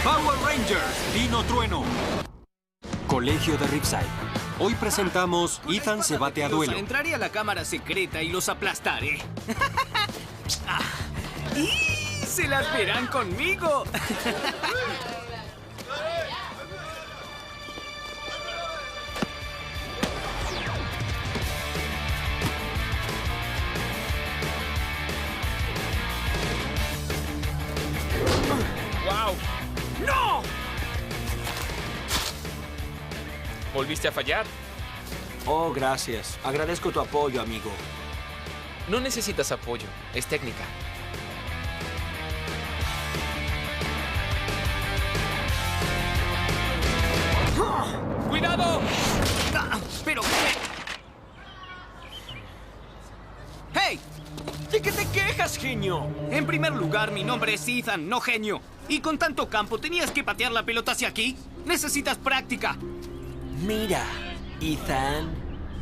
Power Rangers, Dino Trueno. Colegio de Ripside. Hoy presentamos Ethan se bate a duelo. Entraré a la cámara secreta y los aplastaré. ¡Y se las verán conmigo! ¡Wow! ¡No! ¿Volviste a fallar? Oh, gracias. Agradezco tu apoyo, amigo. No necesitas apoyo. Es técnica. ¡Cuidado! ¡Pero qué! ¡Hey! ¿De qué te quejas, genio? En primer lugar, mi nombre es Ethan, no genio. Y con tanto campo, ¿tenías que patear la pelota hacia aquí? Necesitas práctica. Mira, Ethan,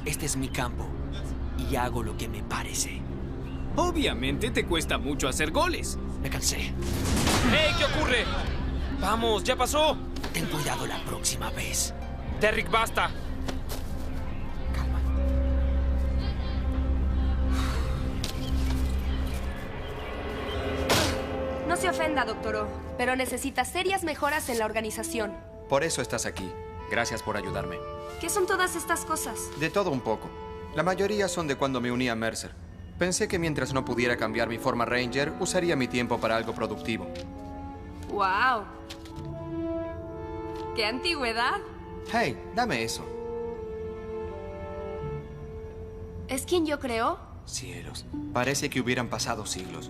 este es mi campo y hago lo que me parece. Obviamente te cuesta mucho hacer goles. Me cansé. ¡Hey! ¿Qué ocurre? ¡Vamos! ¡Ya pasó! Ten cuidado la próxima vez. Derrick, basta. Calma. No se ofenda, Dr. O, pero necesita serias mejoras en la organización. Por eso estás aquí. Gracias por ayudarme. ¿Qué son todas estas cosas? De todo un poco. La mayoría son de cuando me uní a Mercer. Pensé que mientras no pudiera cambiar mi forma Ranger, usaría mi tiempo para algo productivo. ¡Wow! ¡Qué antigüedad! Hey, dame eso. ¿Es quien yo creo? Cielos, parece que hubieran pasado siglos.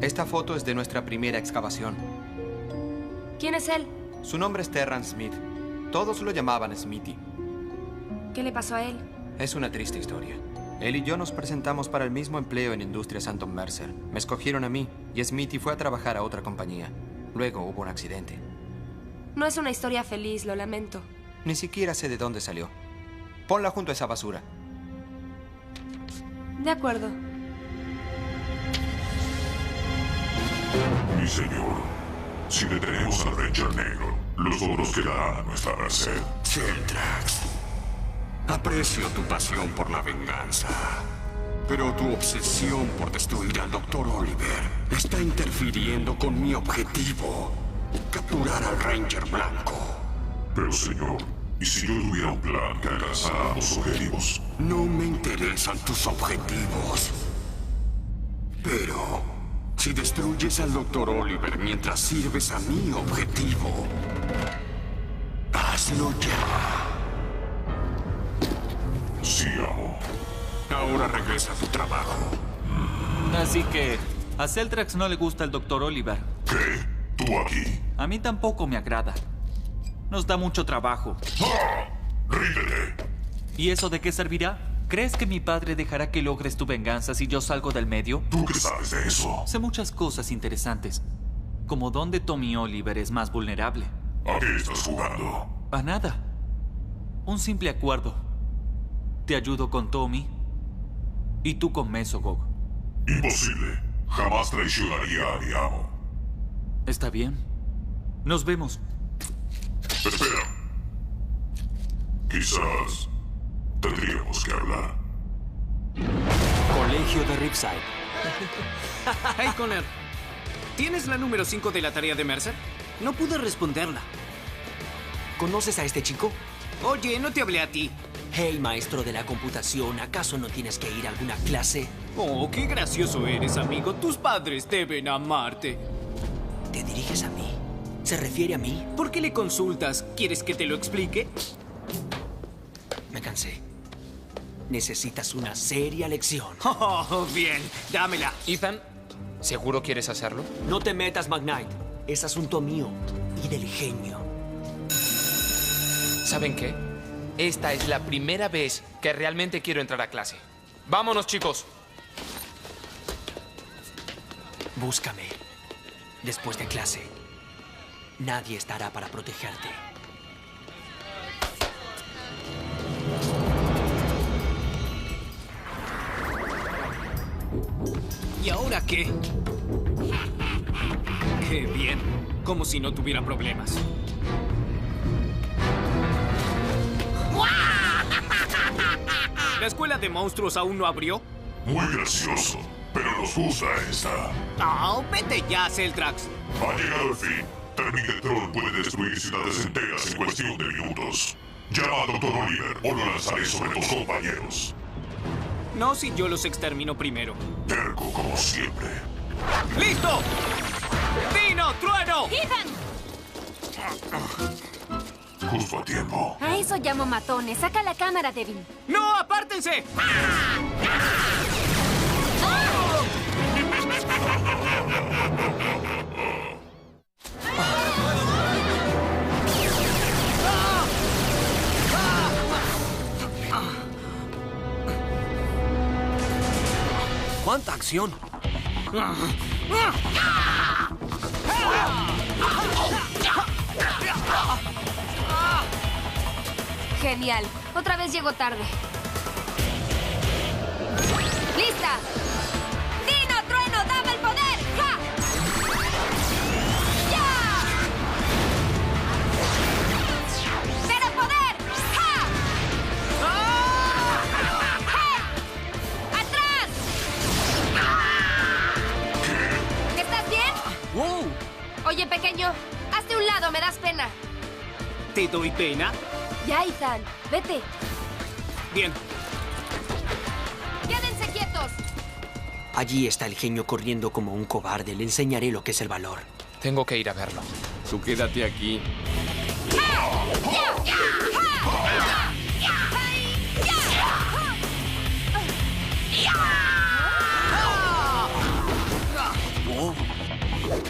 Esta foto es de nuestra primera excavación. ¿Quién es él? Su nombre es Terrance Smith. Todos lo llamaban Smithy. ¿Qué le pasó a él? Es una triste historia. Él y yo nos presentamos para el mismo empleo en Industrias Anton Mercer. Me escogieron a mí y Smithy fue a trabajar a otra compañía. Luego hubo un accidente. No es una historia feliz, lo lamento. Ni siquiera sé de dónde salió. Ponla junto a esa basura. De acuerdo. Mi señor, si detenemos al Ranger Negro, los otros quedarán a nuestra merced. Celdrax, aprecio tu pasión por la venganza, pero tu obsesión por destruir al Dr. Oliver está interfiriendo con mi objetivo, capturar al Ranger Blanco. Pero señor, ¿y si yo tuviera un plan que alcanzara ambos objetivos? No me interesan tus objetivos, pero si destruyes al Dr. Oliver mientras sirves a mi objetivo, hazlo ya. Sí, amo. Ahora regresa a tu trabajo. Así que a Celdrax no le gusta el Dr. Oliver. ¿Qué? ¿Tú aquí? A mí tampoco me agrada. Nos da mucho trabajo. ¡Ah! ¡Ríndete! ¿Y eso de qué servirá? ¿Crees que mi padre dejará que logres tu venganza si yo salgo del medio? ¿Tú qué sabes de eso? Sé muchas cosas interesantes, como dónde Tommy Oliver es más vulnerable. ¿A qué estás jugando? A nada. Un simple acuerdo. Te ayudo con Tommy y tú con Mesogog. Imposible. Jamás traicionaría a mi amo. ¿Está bien? Nos vemos. Espera. Quizás tendríamos que hablar. Colegio de Ripside. Hey, Connor. ¿Tienes la número 5 de la tarea de Mercer? No pude responderla. ¿Conoces a este chico? Oye, no te hablé a ti. Hey, maestro de la computación, ¿acaso no tienes que ir a alguna clase? Oh, qué gracioso eres, amigo. Tus padres deben amarte. ¿Te diriges a mí? ¿Se refiere a mí? ¿Por qué le consultas? ¿Quieres que te lo explique? Me cansé. Necesitas una seria lección. Oh, bien. Dámela. Ethan, ¿seguro quieres hacerlo? No te metas, McKnight. Es asunto mío y del genio. ¿Saben qué? Esta es la primera vez que realmente quiero entrar a clase. ¡Vámonos, chicos! Búscame. Después de clase. Nadie estará para protegerte. ¿Y ahora qué? ¡Qué bien! Como si no tuviera problemas. ¿La escuela de monstruos aún no abrió? Muy gracioso, pero nos gusta esta. ¡Oh, vete ya, Celtrax! Ha llegado el fin. Terminatron puede destruir ciudades enteras en cuestión de minutos. Llama a Dr. Oliver o lo lanzaré sobre tus compañeros. No si yo los extermino primero. Terco como siempre. ¡Listo! ¡Dino, trueno! ¡Ethan! Justo a tiempo. A eso llamo matones. Saca la cámara, Devin. ¡No, apártense! ¡Cuánta acción! Genial. Otra vez llego tarde. ¡Lista! ¡Dino, trueno, dame el poder! ¡Ja! ¡Ya! ¡Pero poder! ¡Ja! ¡Hey! ¡Atrás! ¿Estás bien? ¡Wow! Oye, pequeño, hazte a un lado, me das pena. ¿Te doy pena? Ya, Ethan, vete. Bien. ¡Quédense quietos! Allí está el genio corriendo como un cobarde. Le enseñaré lo que es el valor. Tengo que ir a verlo. Tú quédate aquí.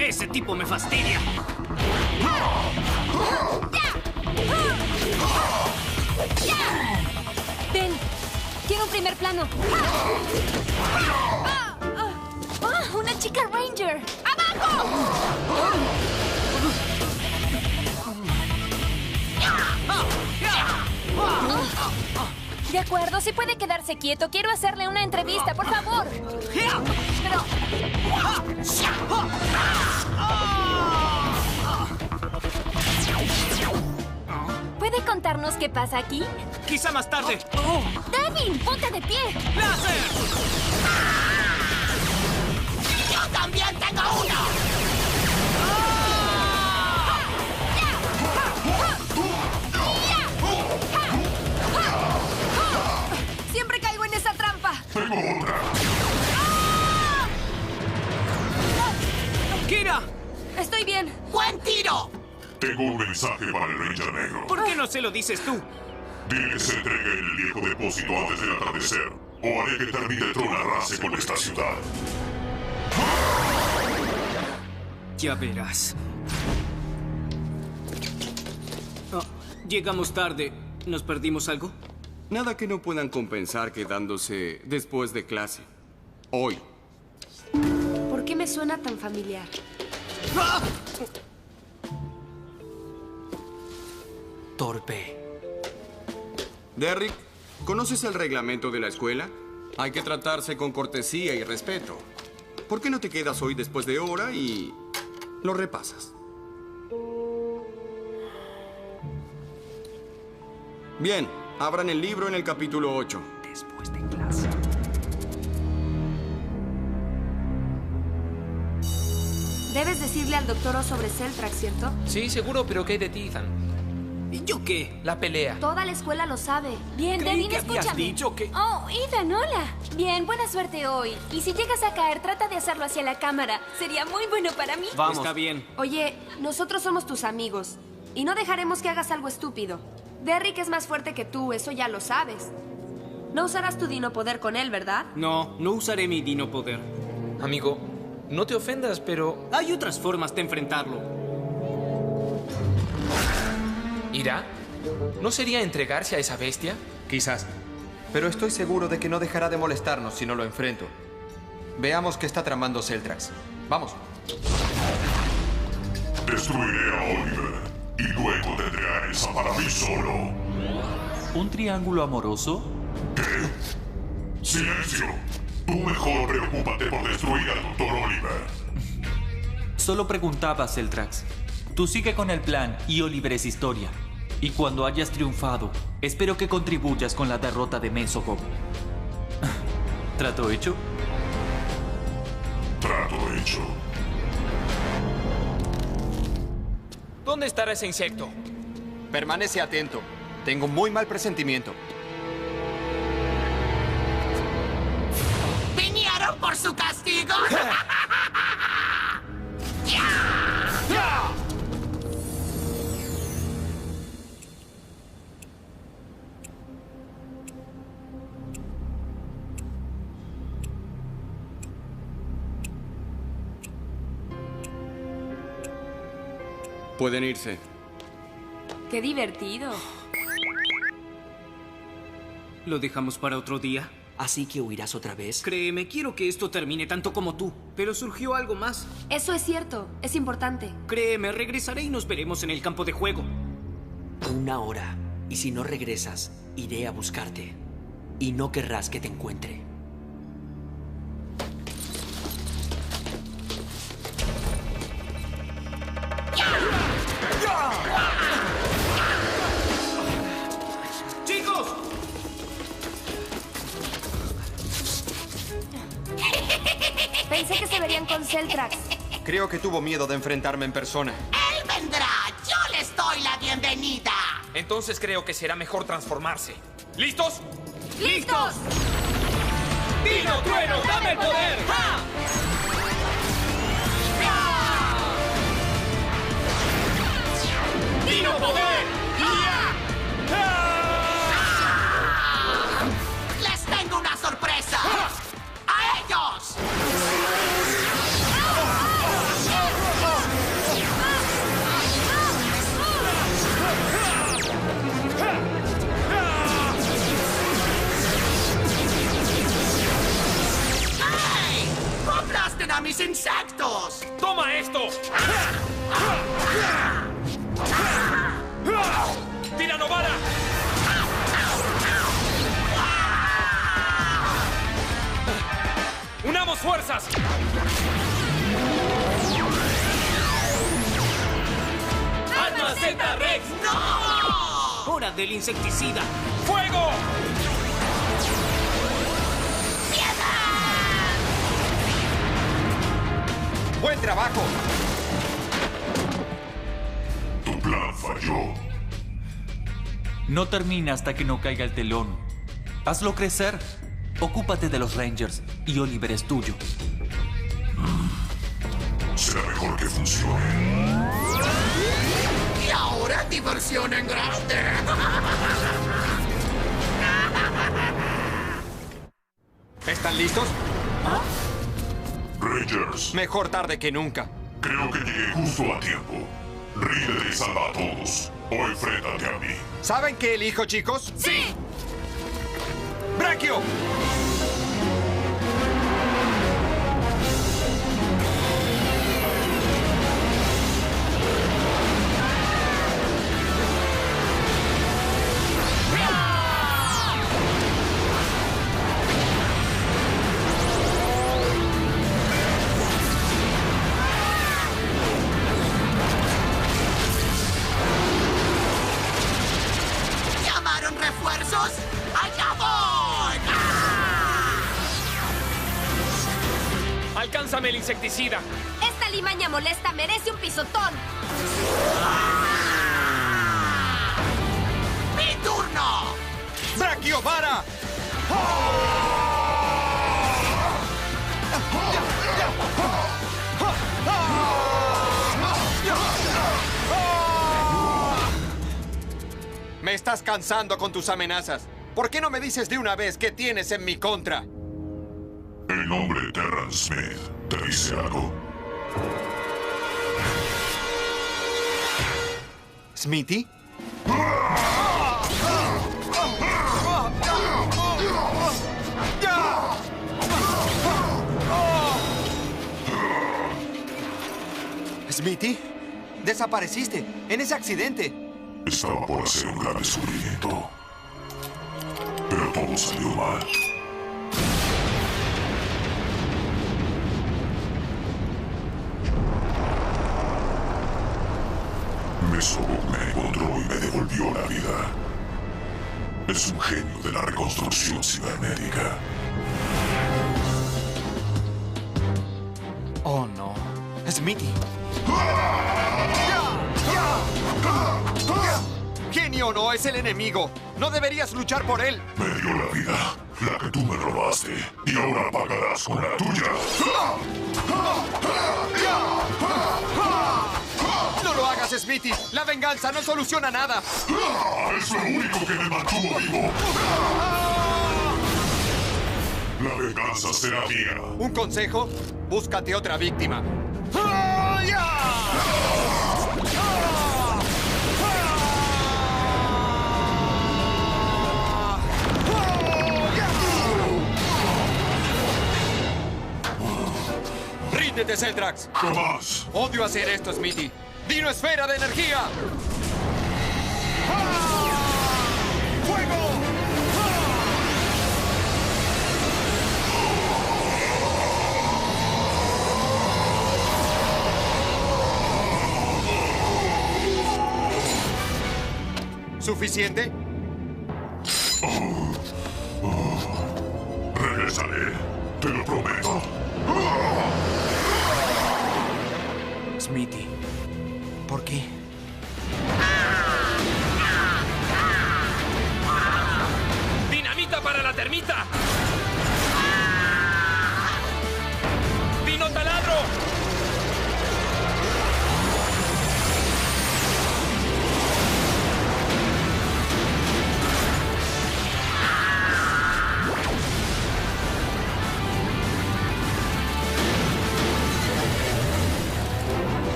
¡Ese tipo me fastidia! Ven. Quiero un primer plano. ¡Una chica Ranger! ¡Abajo! De acuerdo, si puede quedarse quieto. Quiero hacerle una entrevista, por favor. Pero... ¿Puede contarnos qué pasa aquí? ¡Quizá más tarde! ¡Devin, ponte de pie! ¡Láser! ¡Yo también tengo uno! Siempre caigo en esa trampa. Tengo otra. ¡Kira! Estoy bien. ¡Buen tiro! Tengo un mensaje para el Ranger Negro. ¿Por qué no se lo dices tú? Dile que se entregue en el viejo depósito antes del atardecer, o haré que Terminatron arrase con esta ciudad. Ya verás. Oh, llegamos tarde. ¿Nos perdimos algo? Nada que no puedan compensar quedándose después de clase. Hoy. ¿Por qué me suena tan familiar? Torpe. Derrick, ¿conoces el reglamento de la escuela? Hay que tratarse con cortesía y respeto. ¿Por qué no te quedas hoy después de hora y lo repasas? Bien, abran el libro en el capítulo 8. Después de clase. Debes decirle al doctor O sobre Celtrax, ¿cierto? Sí, seguro, pero ¿qué hay de ti, Ethan? ¿Y yo qué? La pelea. Toda la escuela lo sabe. Bien, Creí Devin, que habías escúchame. dicho que... Oh, Ethan, hola. Bien, buena suerte hoy. Y si llegas a caer, trata de hacerlo hacia la cámara. Sería muy bueno para mí. Vamos. Está bien. Oye, nosotros somos tus amigos. Y no dejaremos que hagas algo estúpido. Derrick es más fuerte que tú, eso ya lo sabes. No usarás tu dino poder con él, ¿verdad? No, no usaré mi dino poder. Amigo, no te ofendas, pero... Hay otras formas de enfrentarlo. ¿Irá? ¿No sería entregarse a esa bestia? Quizás. Pero estoy seguro de que no dejará de molestarnos si no lo enfrento. Veamos qué está tramando Celtrax. Vamos. Destruiré a Oliver y luego tendré a Elsa para mí solo. ¿Un triángulo amoroso? ¿Qué? ¡Silencio! Tú mejor preocúpate por destruir al Dr. Oliver. Solo preguntaba, Celtrax. Tú sigue con el plan y Oliver es historia. Y cuando hayas triunfado, espero que contribuyas con la derrota de Mesogog. ¿Trato hecho? Trato hecho. ¿Dónde estará ese insecto? Permanece atento. Tengo un muy mal presentimiento. ¿Vinieron por su castigo? Pueden irse. Qué divertido. ¿Lo dejamos para otro día? ¿Así que huirás otra vez? Créeme, quiero que esto termine tanto como tú. Pero surgió algo más. Eso es cierto, es importante. Créeme, regresaré y nos veremos en el campo de juego. 1 hora. Y si no regresas, iré a buscarte. Y no querrás que te encuentre. ¡Chicos! Pensé que se verían con Celtrax. Creo que tuvo miedo de enfrentarme en persona. ¡Él vendrá! ¡Yo les doy la bienvenida! Entonces creo que será mejor transformarse. ¿Listos? ¡Listos! ¡Dino Trueno, dame el poder! ¡Dino Poder! ¡Les tengo una sorpresa! ¡A ellos! ¡Hey! ¡Aplasten a mis insectos! ¡Toma esto! ¡Tiranovara! ¡Unamos fuerzas! ¡Arma Z Rex! ¡No! ¡Hora del insecticida! ¡Fuego! ¡Buen trabajo! Tu plan falló. No termina hasta que no caiga el telón. Hazlo crecer. Ocúpate de los Rangers y Oliver es tuyo. Será mejor que funcione. Y ahora diversión en grande. ¿Están listos? Rangers, Mejor tarde que nunca. creo que llegué justo a tiempo. Ríndete y salva a todos. O enfréntate a mí. ¿Saben qué elijo, chicos? ¡Sí! ¡Brachio! ¿Llamaron refuerzos? ¡Allá voy! ¡Alcánzame el insecticida! Esta limaña molesta merece un pisotón. ¡Mi turno! ¡Brachio, vara! Me estás cansando con tus amenazas. ¿Por qué no me dices de una vez qué tienes en mi contra? El nombre Terrence Smith, ¿te dice algo? ¿Smithy? ¿Smithy? Desapareciste en ese accidente. Estaba por hacer un gran descubrimiento. Pero todo salió mal. Mesobuk me encontró y me devolvió la vida. Es un genio de la reconstrucción cibernética. Oh, no. Smithy. Genio no es el enemigo. No deberías luchar por él. Me dio la vida, la que tú me robaste, y ahora pagarás con la tuya. No lo hagas, Smithy. La venganza no soluciona nada. Es lo único que me mantuvo vivo. La venganza será mía. ¿Un consejo? Búscate otra víctima. ¡Ríndete, Zeldrax! ¡Jamás! Odio hacer esto, Smithy. ¡Dino esfera de energía! ¡Fuego! ¿Suficiente? Regresaré, te lo prometo. Smithy, ¿por qué? ¡Dinamita para la termita! ¡Dino taladro!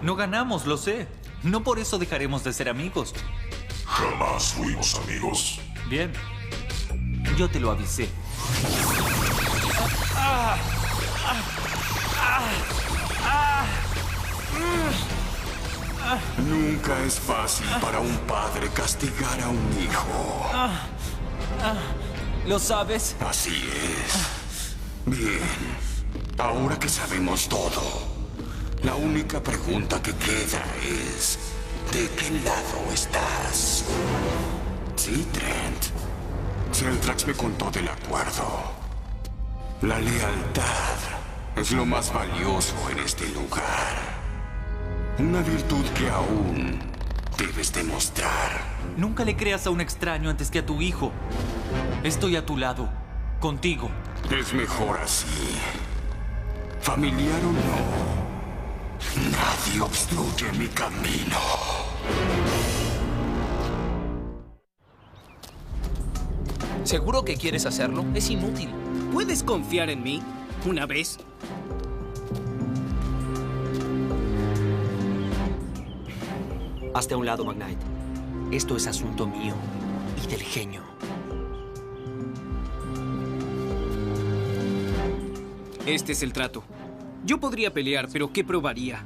No ganamos, lo sé. No por eso dejaremos de ser amigos. Jamás fuimos amigos. Bien. Yo te lo avisé. Nunca es fácil para un padre castigar a un hijo. ¿Lo sabes? Así es. Bien. Ahora que sabemos todo, la única pregunta que queda es... ¿de qué lado estás? Sí, Trent. Zeldrax me contó del acuerdo. La lealtad es lo más valioso en este lugar. Una virtud que aún debes demostrar. Nunca le creas a un extraño antes que a tu hijo. Estoy a tu lado, contigo. Es mejor así. Familiar o no, nadie obstruye mi camino. ¿Seguro que quieres hacerlo? Es inútil. ¿Puedes confiar en mí una vez? Hazte a un lado, Magnite. Esto es asunto mío y del genio. Este es el trato. Yo podría pelear, pero ¿qué probaría?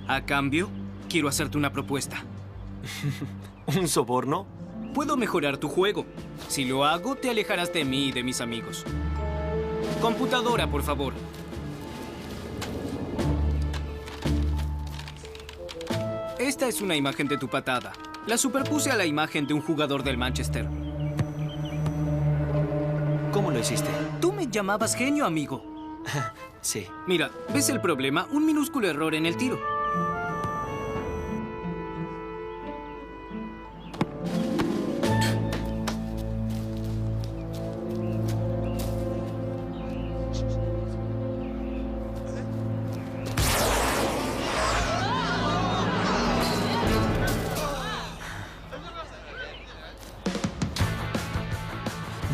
A cambio, quiero hacerte una propuesta. ¿Un soborno? Puedo mejorar tu juego. Si lo hago, te alejarás de mí y de mis amigos. Computadora, por favor. Esta es una imagen de tu patada. La superpuse a la imagen de un jugador del Manchester. ¿Cómo lo hiciste? Tú me llamabas genio, amigo. Sí. Mira, ¿ves el problema? Un minúsculo error en el tiro.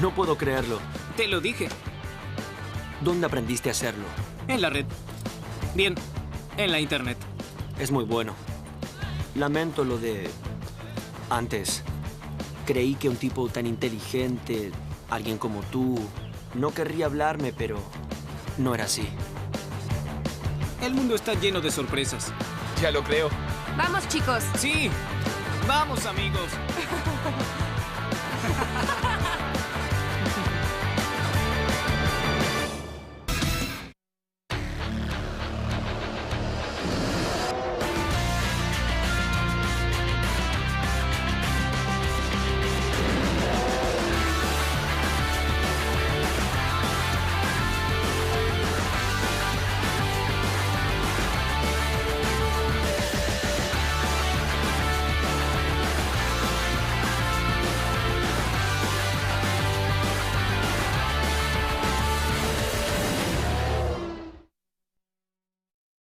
No puedo creerlo. Te lo dije. ¿Dónde aprendiste a hacerlo? En la red. Bien, en la internet. Es muy bueno. Lamento lo de... antes. Creí que un tipo tan inteligente, alguien como tú, no querría hablarme, pero no era así. El mundo está lleno de sorpresas. Ya lo creo. Vamos, chicos. Sí. Vamos, amigos.